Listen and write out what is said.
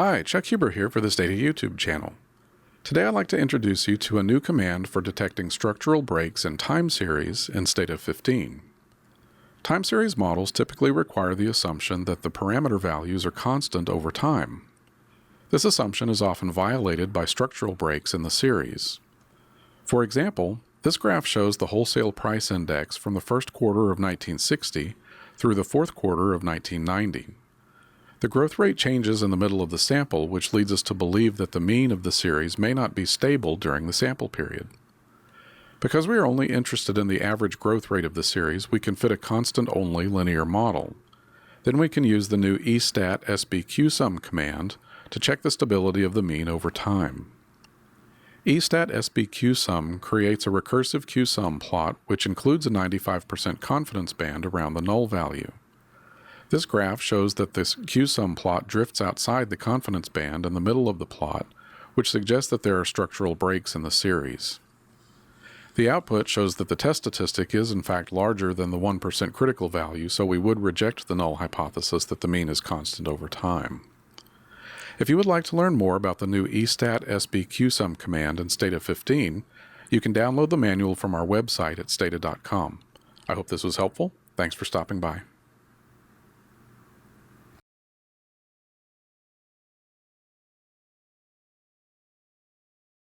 Hi, Chuck Huber here for the Stata YouTube channel. Today I'd like to introduce you to a new command for detecting structural breaks in time series in Stata 15. Time series models typically require the assumption that the parameter values are constant over time. This assumption is often violated by structural breaks in the series. For example, this graph shows the wholesale price index from the first quarter of 1960 through the fourth quarter of 1990. The growth rate changes in the middle of the sample, which leads us to believe that the mean of the series may not be stable during the sample period. Because we are only interested in the average growth rate of the series, we can fit a constant-only linear model. Then we can use the new estat sbcusum command to check the stability of the mean over time. Estat sbcusum creates a recursive qsum plot which includes a 95% confidence band around the null value. This graph shows that this qsum plot drifts outside the confidence band in the middle of the plot, which suggests that there are structural breaks in the series. The output shows that the test statistic is in fact larger than the 1% critical value, so we would reject the null hypothesis that the mean is constant over time. If you would like to learn more about the new estat sbcusum command in Stata 15, you can download the manual from our website at stata.com. I hope this was helpful. Thanks for stopping by.